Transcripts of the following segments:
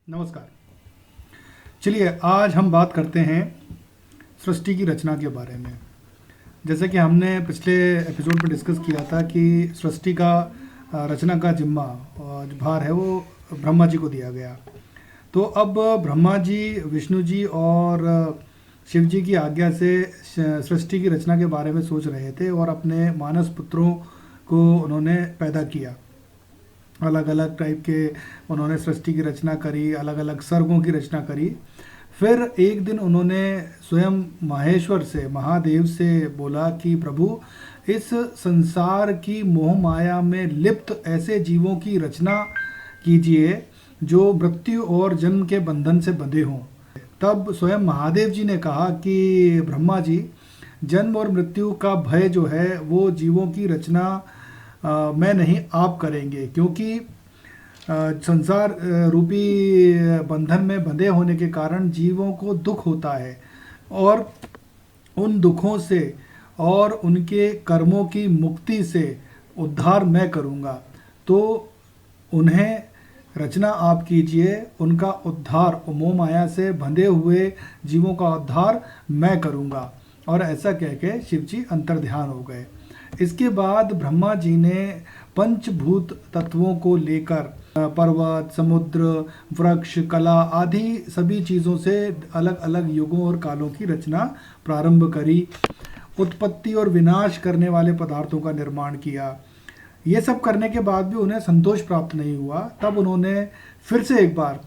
नमस्कार। चलिए आज हम बात करते हैं सृष्टि की रचना के बारे में। जैसे कि हमने पिछले एपिसोड में डिस्कस किया था कि सृष्टि का रचना का जिम्मा जो भार है वो ब्रह्मा जी को दिया गया। तो अब ब्रह्मा जी, विष्णु जी और शिव जी की आज्ञा से सृष्टि की रचना के बारे में सोच रहे थे और अपने मानस पुत्रों को उन्होंने पैदा किया। अलग अलग टाइप के उन्होंने सृष्टि की रचना करी, अलग अलग सर्गों की रचना करी। फिर एक दिन उन्होंने स्वयं माहेश्वर से, महादेव से बोला कि प्रभु, इस संसार की मोह माया में लिप्त ऐसे जीवों की रचना कीजिए जो मृत्यु और जन्म के बंधन से बंधे हों। तब स्वयं महादेव जी ने कहा कि ब्रह्मा जी, जन्म और मृत्यु का भय जो है वो जीवों की रचना मैं नहीं, आप करेंगे, क्योंकि संसार रूपी बंधन में बंधे होने के कारण जीवों को दुख होता है और उन दुखों से और उनके कर्मों की मुक्ति से उद्धार मैं करूँगा। तो उन्हें रचना आप कीजिए, उनका उद्धार, मोह माया से बंधे हुए जीवों का उद्धार मैं करूँगा। और ऐसा कह के शिव जी अंतर्ध्यान हो गए। इसके बाद ब्रह्मा जी ने पंचभूत तत्वों को लेकर पर्वत, समुद्र, वृक्ष, कला आदि सभी चीज़ों से अलग अलग युगों और कालों की रचना प्रारंभ करी। उत्पत्ति और विनाश करने वाले पदार्थों का निर्माण किया। ये सब करने के बाद भी उन्हें संतोष प्राप्त नहीं हुआ। तब उन्होंने फिर से एक बार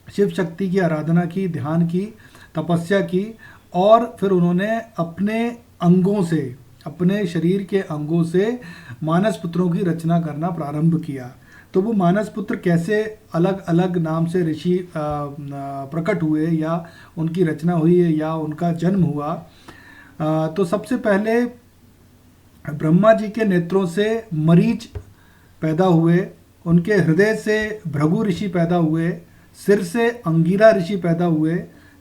शिव शक्ति की आराधना की, ध्यान की, तपस्या की और फिर उन्होंने अपने अंगों से, अपने शरीर के अंगों से मानस पुत्रों की रचना करना प्रारंभ किया। तो वो मानस पुत्र कैसे अलग अलग नाम से ऋषि प्रकट हुए या उनकी रचना हुई या उनका जन्म हुआ। तो सबसे पहले ब्रह्मा जी के नेत्रों से मरीच पैदा हुए, उनके हृदय से भृगु ऋषि पैदा हुए, सिर से अंगिरा ऋषि पैदा हुए,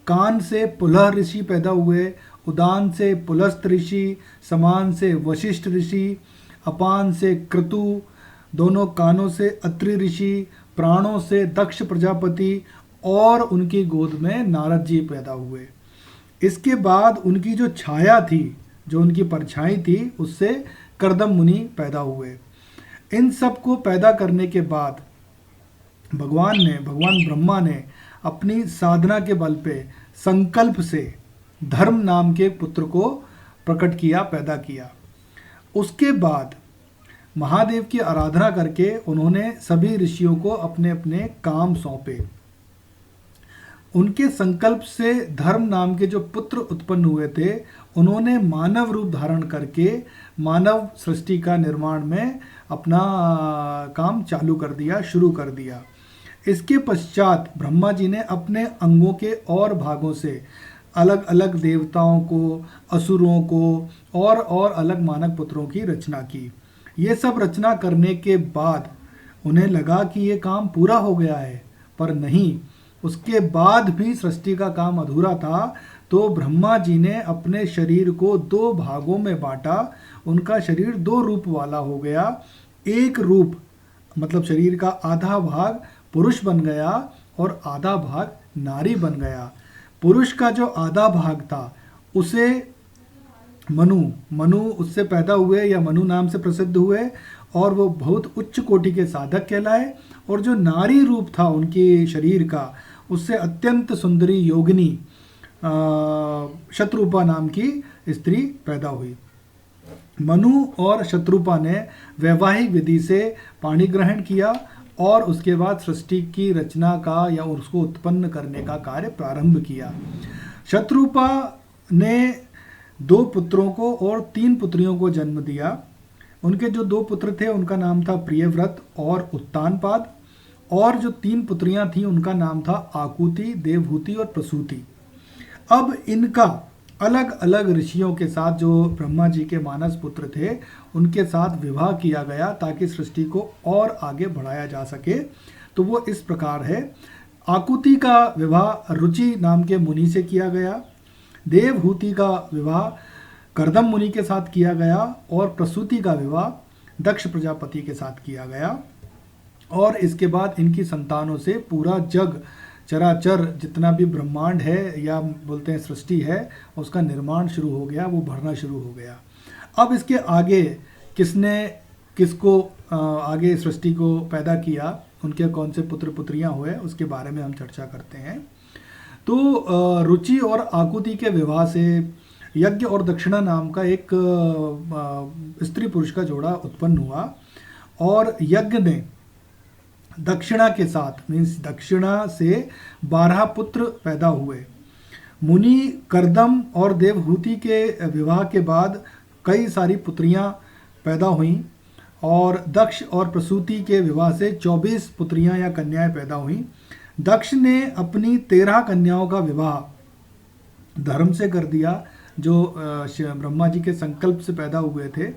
कान से पुलह ऋषि पैदा हुए, उदान से पुलस्त ऋषि, समान से वशिष्ठ ऋषि, अपान से क्रतु, दोनों कानों से अत्रि ऋषि, प्राणों से दक्ष प्रजापति और उनकी गोद में नारद जी पैदा हुए। इसके बाद उनकी जो छाया थी, जो उनकी परछाई थी, उससे कर्दम मुनि पैदा हुए। इन सब को पैदा करने के बाद भगवान ब्रह्मा ने अपनी साधना के बल पे संकल्प से धर्म नाम के पुत्र को प्रकट किया, पैदा किया। उसके बाद महादेव की आराधना करके उन्होंने सभी ऋषियों को अपने अपने काम सौंपे। उनके संकल्प से धर्म नाम के जो पुत्र उत्पन्न हुए थे, उन्होंने मानव रूप धारण करके मानव सृष्टि का निर्माण में अपना काम चालू कर दिया, शुरू कर दिया। इसके पश्चात ब्रह्मा जी ने अपने अंगों के और भागों से अलग अलग देवताओं को, असुरों को और अलग मानव पुत्रों की रचना की। ये सब रचना करने के बाद उन्हें लगा कि ये काम पूरा हो गया है, पर नहीं, उसके बाद भी सृष्टि का काम अधूरा था। तो ब्रह्मा जी ने अपने शरीर को दो भागों में बांटा। उनका शरीर दो रूप वाला हो गया। एक रूप मतलब शरीर का आधा भाग पुरुष बन गया और आधा भाग नारी बन गया। पुरुष का जो आधा भाग था उसे मनु उससे पैदा हुए या मनु नाम से प्रसिद्ध हुए और वो बहुत उच्च कोटि के साधक कहलाए। और जो नारी रूप था उनके शरीर का, उससे अत्यंत सुंदरी योगिनी शत्रुपा नाम की स्त्री पैदा हुई। मनु और शत्रुपा ने वैवाहिक विधि से पाणी ग्रहण किया और उसके बाद सृष्टि की रचना का या उसको उत्पन्न करने का कार्य प्रारंभ किया। शत्रुपा ने 2 पुत्रों को और 3 पुत्रियों को जन्म दिया। उनके जो 2 पुत्र थे उनका नाम था प्रियव्रत और उत्तानपाद, और जो 3 पुत्रियां थीं उनका नाम था आकुति, देवहूति और प्रसूति। अब इनका अलग अलग ऋषियों के साथ, जो ब्रह्मा जी के मानस पुत्र थे, उनके साथ विवाह किया गया ताकि सृष्टि को और आगे बढ़ाया जा सके। तो वो इस प्रकार है। आकुति का विवाह रुचि नाम के मुनि से किया गया, देवहूति का विवाह कर्दम मुनि के साथ किया गया और प्रसूति का विवाह दक्ष प्रजापति के साथ किया गया। और इसके बाद इनकी संतानों से पूरा जग चराचर जितना भी ब्रह्मांड है या बोलते हैं सृष्टि है, उसका निर्माण शुरू हो गया, वो बढ़ना शुरू हो गया। अब इसके आगे किसने किसको आगे सृष्टि को पैदा किया, उनके कौन से पुत्र पुत्रियां हुए, उसके बारे में हम चर्चा करते हैं। तो रुचि और आकुति के विवाह से यज्ञ और दक्षिणा नाम का एक स्त्री पुरुष का जोड़ा उत्पन्न हुआ, और यज्ञ ने दक्षिणा के साथ मीन्स दक्षिणा से 12 पुत्र पैदा हुए। मुनि करदम और देवहूति के विवाह के बाद कई सारी पुत्रियां पैदा हुईं, और दक्ष और प्रसूति के विवाह से 24 पुत्रियां या कन्याएं पैदा हुईं। दक्ष ने अपनी 13 कन्याओं का विवाह धर्म से कर दिया, जो ब्रह्मा जी के संकल्प से पैदा हुए थे,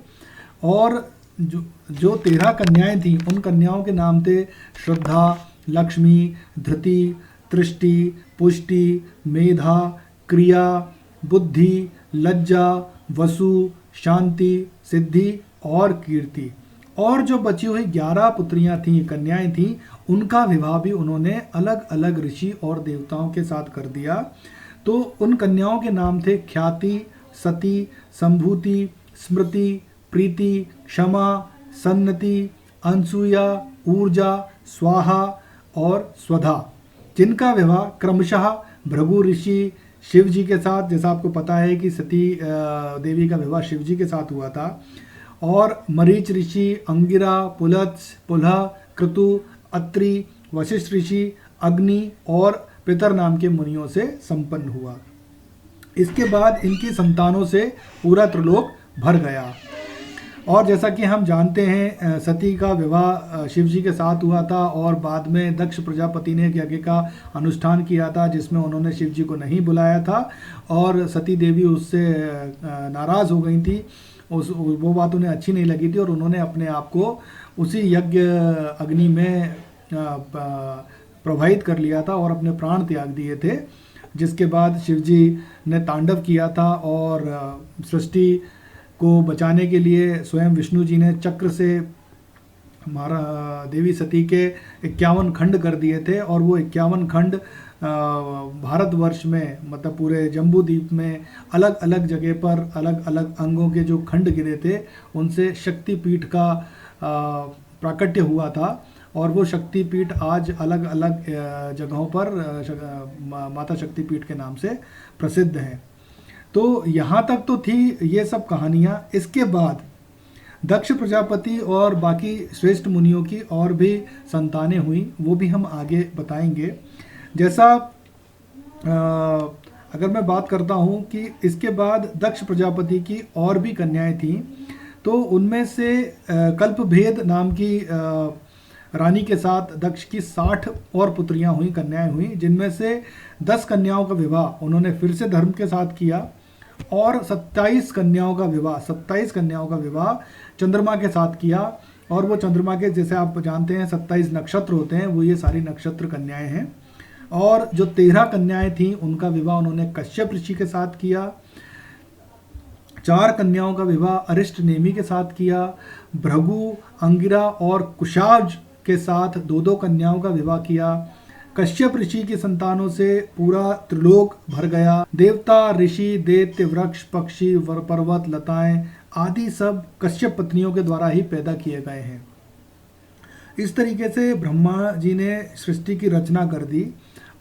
और जो 13 कन्याएं थीं उन कन्याओं के नाम थे श्रद्धा, लक्ष्मी, धृति, तृष्टि, पुष्टि, मेधा, क्रिया, बुद्धि, लज्जा, वसु, शांति, सिद्धि और कीर्ति। और जो बची हुई 11 पुत्रियां थीं, कन्याएं थीं, उनका विवाह भी उन्होंने अलग अलग ऋषि और देवताओं के साथ कर दिया। तो उन कन्याओं के नाम थे ख्याति, सती, संभूति, स्मृति, प्रीति, क्षमा, सन्नति, अनसूया, ऊर्जा, स्वाहा और स्वधा, जिनका विवाह क्रमशः भृगु ऋषि शिव जी के साथ, जैसा आपको पता है कि सती देवी का विवाह शिव जी के साथ हुआ था, और मरीच ऋषि, अंगिरा, पुलत्स, पुलह, क्रतु, अत्रि, वशिष्ठ ऋषि, अग्नि और पितर नाम के मुनियों से संपन्न हुआ। इसके बाद इनकी संतानों से पूरा त्रिलोक भर गया। और जैसा कि हम जानते हैं सती का विवाह शिव जी के साथ हुआ था, और बाद में दक्ष प्रजापति ने यज्ञ का अनुष्ठान किया था जिसमें उन्होंने शिव जी को नहीं बुलाया था, और सती देवी उससे नाराज़ हो गई थी। वो बात उन्हें अच्छी नहीं लगी थी, और उन्होंने अपने आप को उसी यज्ञ अग्नि में प्रवाहित कर लिया था और अपने प्राण त्याग दिए थे। जिसके बाद शिव जी ने तांडव किया था, और सृष्टि को बचाने के लिए स्वयं विष्णु जी ने चक्र से हमारा देवी सती के 51 खंड कर दिए थे, और वो 51 खंड भारतवर्ष में मतलब पूरे जम्बू द्वीप में अलग अलग जगह पर अलग अलग अंगों के जो खंड गिरे थे उनसे शक्तिपीठ का प्राकट्य हुआ था, और वो शक्तिपीठ आज अलग अलग जगहों पर माता शक्तिपीठ के नाम से प्रसिद्ध हैं। तो यहाँ तक तो थी ये सब कहानियाँ। इसके बाद दक्ष प्रजापति और बाकी श्रेष्ठ मुनियों की और भी संतानें हुई, वो भी हम आगे बताएंगे। जैसा अगर मैं बात करता हूँ कि इसके बाद दक्ष प्रजापति की और भी कन्याएं थीं, तो उनमें से कल्पभेद नाम की रानी के साथ दक्ष की 60 और पुत्रियां हुई, कन्याएं हुई, जिनमें से 10 कन्याओं का विवाह उन्होंने फिर से धर्म के साथ किया, और 27 कन्याओं का विवाह चंद्रमा के साथ किया। और वो चंद्रमा के, जैसे आप जानते हैं 27 नक्षत्र होते हैं, वो ये सारी नक्षत्र कन्याएं हैं। और जो 13 कन्याएं थीं उनका विवाह उन्होंने कश्यप ऋषि के साथ किया। 4 कन्याओं का विवाह अरिष्ट नेमि के साथ किया। भृगु, अंगिरा और कुशाज के साथ 2-2 कन्याओं का विवाह किया। कश्यप ऋषि की संतानों से पूरा त्रिलोक भर गया। देवता, ऋषि, दैत्य, वृक्ष, पक्षी, पर्वत, लताएं आदि सब कश्यप पत्नियों के द्वारा ही पैदा किए गए हैं। इस तरीके से ब्रह्मा जी ने सृष्टि की रचना कर दी,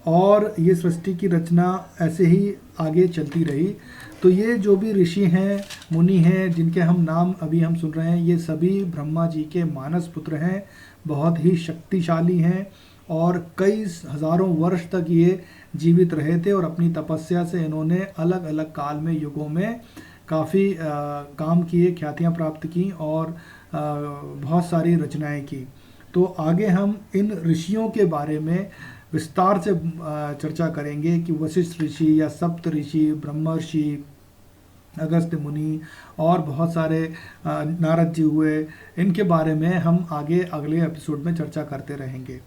और ये सृष्टि की रचना ऐसे ही आगे चलती रही। तो ये जो भी ऋषि हैं, मुनि हैं, जिनके हम नाम अभी हम सुन रहे हैं, ये सभी ब्रह्मा जी के मानस पुत्र हैं, बहुत ही शक्तिशाली हैं, और कई हज़ारों वर्ष तक ये जीवित रहे थे, और अपनी तपस्या से इन्होंने अलग अलग काल में, युगों में काफ़ी काम किए, ख्यातियाँ प्राप्त की, और बहुत सारी रचनाएं की। तो आगे हम इन ऋषियों के बारे में विस्तार से चर्चा करेंगे कि वशिष्ठ ऋषि या सप्त ऋषि, ब्रह्मर्षि, अगस्त्य मुनि और बहुत सारे नारद जी हुए, इनके बारे में हम आगे अगले एपिसोड में चर्चा करते रहेंगे।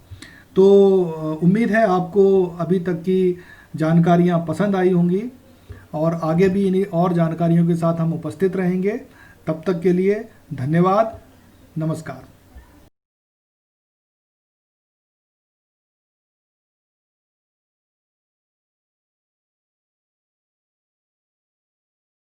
तो उम्मीद है आपको अभी तक की जानकारियाँ पसंद आई होंगी, और आगे भी इन्हीं और जानकारियों के साथ हम उपस्थित रहेंगे। तब तक के लिए धन्यवाद, नमस्कार।